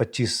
25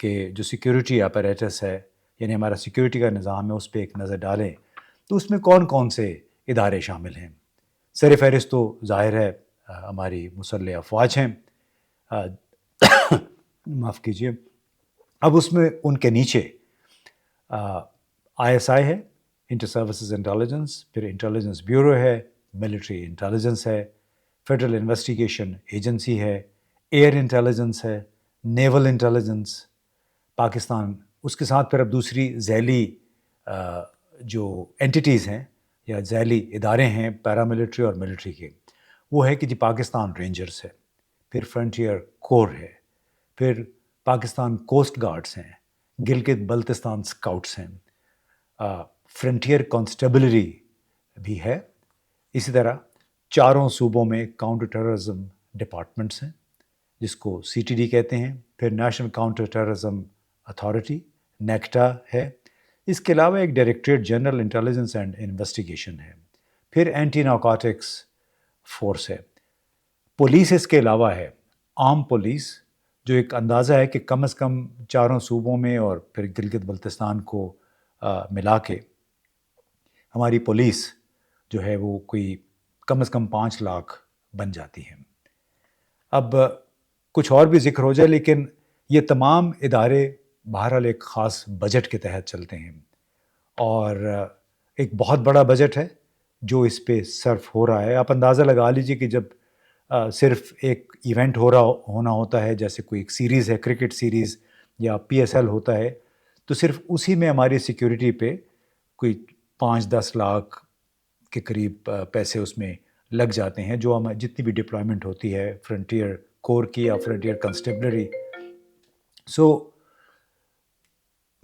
کہ جو security apparatus ہے یعنی ہمارا سیکیورٹی کا نظام ہے اس پہ ایک نظر ڈالیں تو اس میں کون کون سے ادارے شامل ہیں. سر فہرست تو ظاہر ہے ہماری مسلح افواج ہیں، معاف کیجیے. اب اس میں ان کے نیچے آئی ایس آئی ہے، انٹر سروسز انٹیلیجنس، پھر انٹیلیجنس بیورو ہے، ملٹری انٹیلیجنس ہے، فیڈرل انویسٹیگیشن ایجنسی ہے، ایئر انٹیلیجنس ہے، نیول انٹیلیجنس پاکستان. اس کے ساتھ پھر اب دوسری ذیلی جو اینٹیٹیز ہیں یا ذیلی ادارے ہیں پیراملٹری اور ملٹری کے، وہ ہے کہ جی پاکستان رینجرز ہے، پھر فرنٹیئر کور ہے، پھر پاکستان کوسٹ گارڈز ہیں، گلگت بلتستان اسکاؤٹس ہیں، فرنٹیئر کانسٹیبلری بھی ہے. اسی طرح چاروں صوبوں میں کاؤنٹر ٹیررزم ڈپارٹمنٹس ہیں جس کو سی ٹی ڈی کہتے ہیں، پھر national counter terrorism authority NACTA ہے. اس کے علاوہ ایک directorate general intelligence and investigation ہے، پھر اینٹی نارکوٹکس فورس ہے. پولیس اس کے علاوہ ہے عام پولیس، جو ایک اندازہ ہے کہ کم از کم چاروں صوبوں میں اور پھر گلگت بلتستان کو ملا کے ہماری پولیس جو ہے وہ کوئی کم از کم 5 لاکھ بن جاتی ہے. اب کچھ اور بھی ذکر ہو جائے، لیکن یہ تمام ادارے بہرحال ایک خاص بجٹ کے تحت چلتے ہیں اور ایک بہت بڑا بجٹ ہے جو اس پہ صرف ہو رہا ہے. آپ اندازہ لگا لیجیے کہ جب صرف ایک ایونٹ ہونا ہوتا ہے، جیسے کوئی ایک سیریز ہے، کرکٹ سیریز یا پی ایس ایل ہوتا ہے، تو صرف اسی میں ہماری سیکیورٹی پہ کوئی 5-10 لاکھ کے قریب پیسے اس میں لگ جاتے ہیں، جو ہم جتنی بھی ڈپلائمنٹ ہوتی ہے فرنٹیئر کور کی یا فرنٹیئر کنسٹیبلری.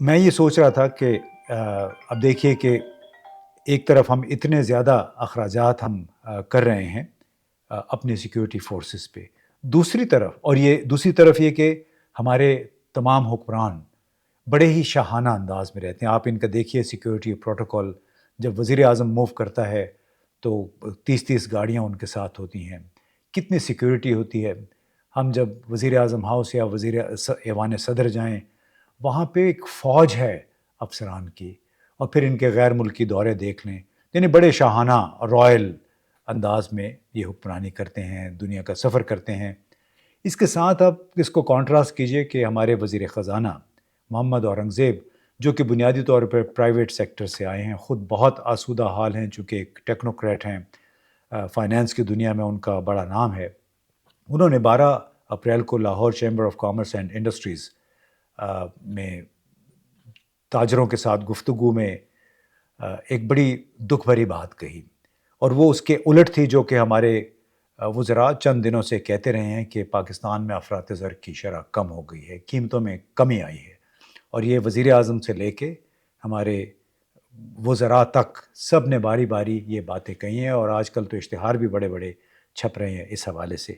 میں یہ سوچ رہا تھا کہ اب دیکھیے کہ ایک طرف ہم اتنے زیادہ اخراجات ہم کر رہے ہیں اپنے سیکیورٹی فورسز پہ، دوسری طرف یہ کہ ہمارے تمام حکمران بڑے ہی شاہانہ انداز میں رہتے ہیں. آپ ان کا دیکھیے سیکیورٹی پروٹوکول، جب وزیر اعظم موو کرتا ہے تو 30 گاڑیاں ان کے ساتھ ہوتی ہیں، کتنی سیکیورٹی ہوتی ہے. ہم جب وزیر اعظم ہاؤس یا ایوان صدر جائیں، وہاں پہ ایک فوج ہے افسران کی، اور پھر ان کے غیر ملکی دورے دیکھ لیں، یعنی بڑے شاہانہ رائل انداز میں یہ حکمرانی کرتے ہیں، دنیا کا سفر کرتے ہیں. اس کے ساتھ آپ اس کو کانٹراسٹ کیجئے کہ ہمارے وزیر خزانہ محمد اورنگزیب، جو کہ بنیادی طور پر پرائیویٹ سیکٹر سے آئے ہیں، خود بہت آسودہ حال ہیں، چونکہ ایک ٹیکنوکریٹ ہیں، فائنانس کی دنیا میں ان کا بڑا نام ہے. انہوں نے 12 اپریل کو Lahore chamber of commerce and industries میں تاجروں کے ساتھ گفتگو میں ایک بڑی دکھ بھری بات کہی، اور وہ اس کے الٹ تھی جو کہ ہمارے وزراء چند دنوں سے کہتے رہے ہیں کہ پاکستان میں افراط زر کی شرح کم ہو گئی ہے، قیمتوں میں کمی آئی ہے. اور یہ وزیر اعظم سے لے کے ہمارے وزراء تک سب نے باری باری یہ باتیں کہی ہیں، اور آج کل تو اشتہار بھی بڑے بڑے چھپ رہے ہیں اس حوالے سے.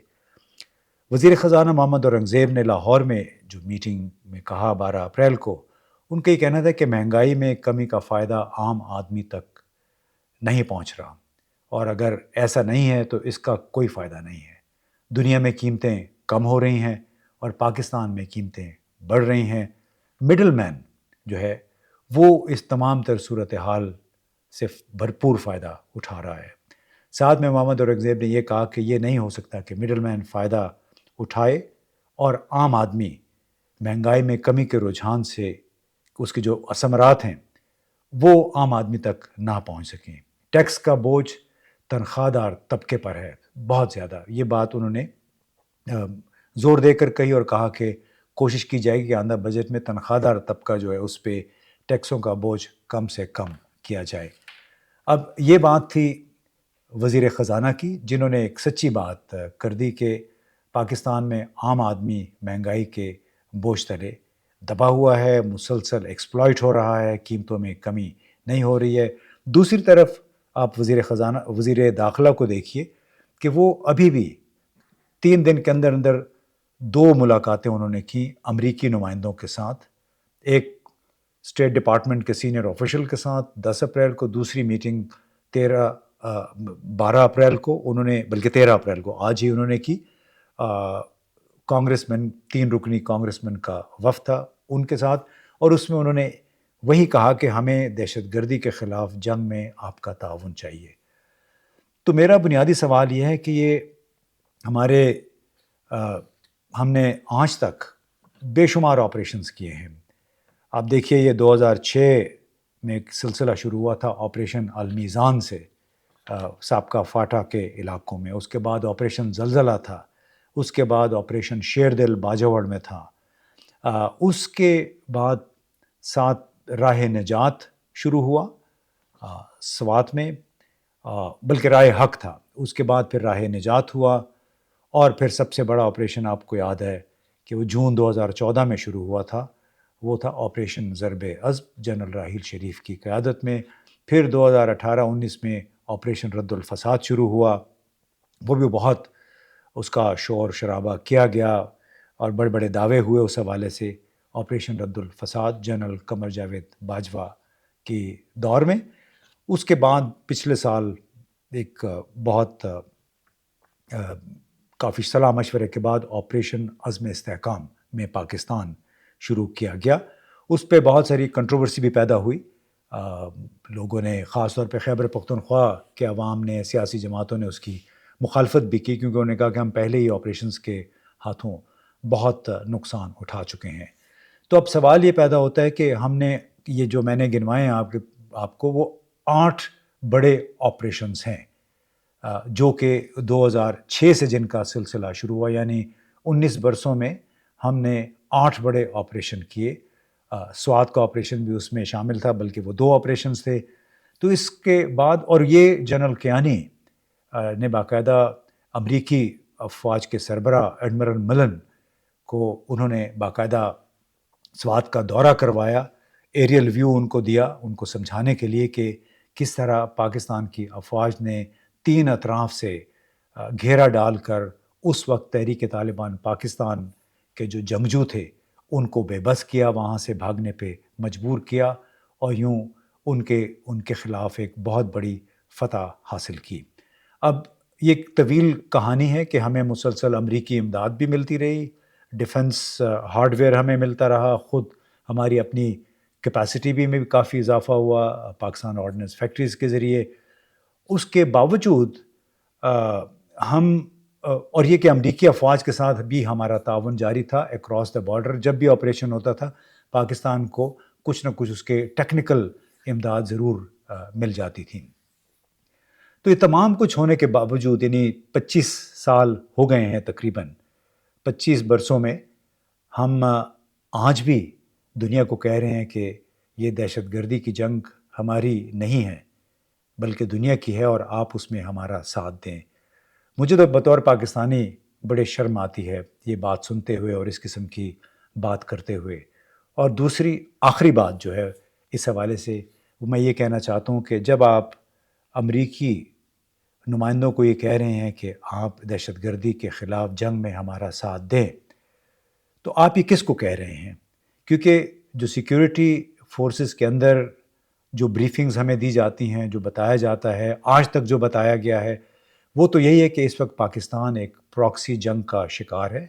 وزیر خزانہ محمد اورنگزیب نے لاہور میں جو میٹنگ میں کہا 12 اپریل کو، ان کا یہ کہنا تھا کہ مہنگائی میں کمی کا فائدہ عام آدمی تک نہیں پہنچ رہا، اور اگر ایسا نہیں ہے تو اس کا کوئی فائدہ نہیں ہے. دنیا میں قیمتیں کم ہو رہی ہیں اور پاکستان میں قیمتیں بڑھ رہی ہیں. مڈل مین جو ہے وہ اس تمام تر صورتحال سے بھرپور فائدہ اٹھا رہا ہے. ساتھ میں محمد اورنگزیب نے یہ کہا کہ یہ نہیں ہو سکتا کہ مڈل مین فائدہ اٹھائے اور عام آدمی مہنگائی میں کمی کے رجحان سے اس کے جو ثمرات ہیں وہ عام آدمی تک نہ پہنچ سکیں. ٹیکس کا بوجھ تنخواہ دار طبقے پر ہے بہت زیادہ. یہ بات انہوں نے زور دے کر کہی اور کہا کہ کوشش کی جائے گی کہ آئندہ بجٹ میں تنخواہ دار طبقہ جو ہے اس پہ ٹیکسوں کا بوجھ کم سے کم کیا جائے. اب یہ بات تھی وزیر خزانہ کی، جنہوں نے ایک سچی بات کر دی کہ پاکستان میں عام آدمی مہنگائی کے بوجھ تلے دبا ہوا ہے، مسلسل ایکسپلائٹ ہو رہا ہے، قیمتوں میں کمی نہیں ہو رہی ہے. دوسری طرف آپ وزیر داخلہ کو دیکھیے کہ وہ ابھی بھی 3 دن کے اندر 2 ملاقاتیں انہوں نے کی امریکی نمائندوں کے ساتھ، ایک اسٹیٹ ڈپارٹمنٹ کے سینئر آفیشل کے ساتھ 10 اپریل کو، دوسری میٹنگ 12 اپریل کو انہوں نے، بلکہ 13 اپریل کو آج ہی انہوں نے کی. کانگریس مین 3 رکنی کانگریس مین کا وفد تھا، ان کے ساتھ، اور اس میں انہوں نے وہی کہا کہ ہمیں دہشت گردی کے خلاف جنگ میں آپ کا تعاون چاہیے۔ تو میرا بنیادی سوال یہ ہے کہ یہ ہمارے ہم نے آج تک بے شمار آپریشنز کیے ہیں۔ آپ دیکھیے یہ 2006 میں ایک سلسلہ شروع ہوا تھا آپریشن المیزان سے سابقہ فاٹا کے علاقوں میں، اس کے بعد آپریشن زلزلہ تھا، اس کے بعد آپریشن شیر دل باجوڑ میں تھا، اس کے بعد 7 راہ نجات شروع ہوا سوات میں، بلکہ راہ حق تھا، اس کے بعد پھر راہ نجات ہوا، اور پھر سب سے بڑا آپریشن آپ کو یاد ہے کہ وہ جون 2014 میں شروع ہوا تھا، وہ تھا آپریشن ضرب عزم جنرل راحیل شریف کی قیادت میں۔ پھر 2018-19 میں آپریشن رد الفساد شروع ہوا، وہ بھی بہت اس کا شور شرابہ کیا گیا اور بڑے بڑے دعوے ہوئے اس حوالے سے۔ آپریشن رد الفساد جنرل قمر جاوید باجوہ کی دور میں، اس کے بعد پچھلے سال ایک بہت کافی صلاح مشورے کے بعد آپریشن عزم استحکام میں پاکستان شروع کیا گیا۔ اس پہ بہت ساری کنٹروورسی بھی پیدا ہوئی، لوگوں نے خاص طور پہ خیبر پختونخوا کے عوام نے، سیاسی جماعتوں نے اس کی مخالفت بھی کی، کیونکہ انہوں نے کہا کہ ہم پہلے ہی آپریشنز کے ہاتھوں بہت نقصان اٹھا چکے ہیں۔ تو اب سوال یہ پیدا ہوتا ہے کہ ہم نے یہ جو میں نے گنوائے ہیں آپ کو، وہ 8 بڑے آپریشنز ہیں جو کہ 2006 سے جن کا سلسلہ شروع ہوا، یعنی 19 برسوں میں ہم نے 8 بڑے آپریشن کیے۔ سوات کا آپریشن بھی اس میں شامل تھا، بلکہ وہ 2 آپریشنز تھے۔ تو اس کے بعد، اور یہ جنرل کیانی نے باقاعدہ امریکی افواج کے سربراہ ایڈمرل ملن کو انہوں نے باقاعدہ سوات کا دورہ کروایا، ایریل ویو ان کو دیا، ان کو سمجھانے کے لیے کہ کس طرح پاکستان کی افواج نے 3 اطراف سے گھیرا ڈال کر اس وقت تحریک طالبان پاکستان کے جو جنگجو تھے ان کو بے بس کیا، وہاں سے بھاگنے پہ مجبور کیا، اور یوں ان کے خلاف ایک بہت بڑی فتح حاصل کی۔ اب یہ ایک طویل کہانی ہے کہ ہمیں مسلسل امریکی امداد بھی ملتی رہی، ڈیفنس ہارڈ ویئر ہمیں ملتا رہا، خود ہماری اپنی کیپیسٹی بھی میں بھی کافی اضافہ ہوا پاکستان آرڈننس فیکٹریز کے ذریعے۔ اس کے باوجود ہم اور یہ کہ امریکی افواج کے ساتھ بھی ہمارا تعاون جاری تھا اکراس دا بارڈر، جب بھی آپریشن ہوتا تھا پاکستان کو کچھ نہ کچھ اس کے ٹیکنیکل امداد ضرور مل جاتی تھی۔ تو یہ تمام کچھ ہونے کے باوجود، یعنی 25 سال ہو گئے ہیں تقریباً، 25 برسوں میں ہم آج بھی دنیا کو کہہ رہے ہیں کہ یہ دہشت گردی کی جنگ ہماری نہیں ہے بلکہ دنیا کی ہے، اور آپ اس میں ہمارا ساتھ دیں۔ مجھے تو بطور پاکستانی بڑے شرم آتی ہے یہ بات سنتے ہوئے اور اس قسم کی بات کرتے ہوئے۔ اور دوسری آخری بات جو ہے اس حوالے سے، وہ میں یہ کہنا چاہتا ہوں کہ جب آپ امریکی نمائندوں کو یہ کہہ رہے ہیں کہ آپ دہشت گردی کے خلاف جنگ میں ہمارا ساتھ دیں، تو آپ یہ کس کو کہہ رہے ہیں؟ کیونکہ جو سیکیورٹی فورسز کے اندر جو بریفنگز ہمیں دی جاتی ہیں، جو بتایا جاتا ہے، آج تک جو بتایا گیا ہے، وہ تو یہی ہے کہ اس وقت پاکستان ایک پراکسی جنگ کا شکار ہے،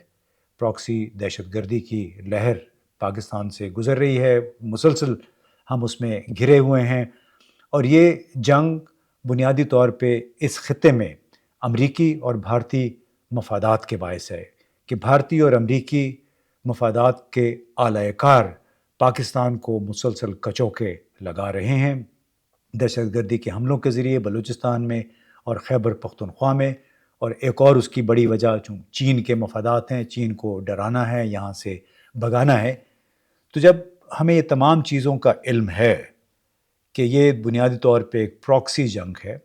پراکسی دہشت گردی کی لہر پاکستان سے گزر رہی ہے، مسلسل ہم اس میں گھرے ہوئے ہیں، اور یہ جنگ بنیادی طور پہ اس خطے میں امریکی اور بھارتی مفادات کے باعث ہے کہ بھارتی اور امریکی مفادات کے اعلی کار پاکستان کو مسلسل کچوکے لگا رہے ہیں دہشت گردی کے حملوں کے ذریعے بلوچستان میں اور خیبر پختونخوا میں، اور ایک اور اس کی بڑی وجہ چین کے مفادات ہیں، چین کو ڈرانا ہے، یہاں سے بھگانا ہے۔ تو جب ہمیں یہ تمام چیزوں کا علم ہے کہ یہ بنیادی طور پہ ایک پراکسی جنگ ہے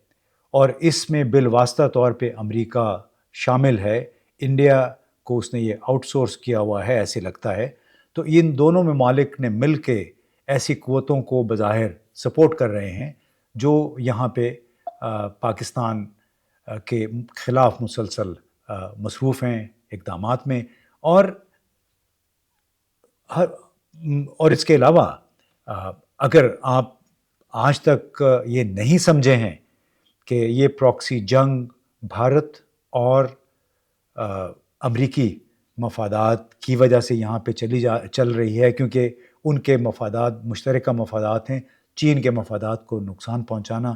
اور اس میں بالواسطہ طور پہ امریکہ شامل ہے، انڈیا کو اس نے یہ آؤٹ سورس کیا ہوا ہے ایسے لگتا ہے، تو ان دونوں ممالک نے مل کے ایسی قوتوں کو بظاہر سپورٹ کر رہے ہیں جو یہاں پہ پاکستان کے خلاف مسلسل مصروف ہیں اقدامات میں، اور اس کے علاوہ اگر آپ آج تک یہ نہیں سمجھے ہیں کہ یہ پراکسی جنگ بھارت اور امریکی مفادات کی وجہ سے یہاں پہ چل رہی ہے، کیونکہ ان کے مفادات مشترکہ مفادات ہیں، چین کے مفادات کو نقصان پہنچانا،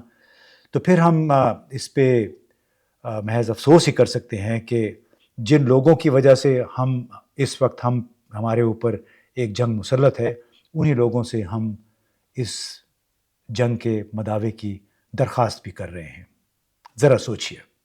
تو پھر ہم اس پہ محض افسوس ہی کر سکتے ہیں کہ جن لوگوں کی وجہ سے اس وقت ہمارے اوپر ایک جنگ مسلط ہے، انہی لوگوں سے ہم اس جنگ کے مداوع کی درخواست بھی کر رہے ہیں۔ ذرا سوچیے۔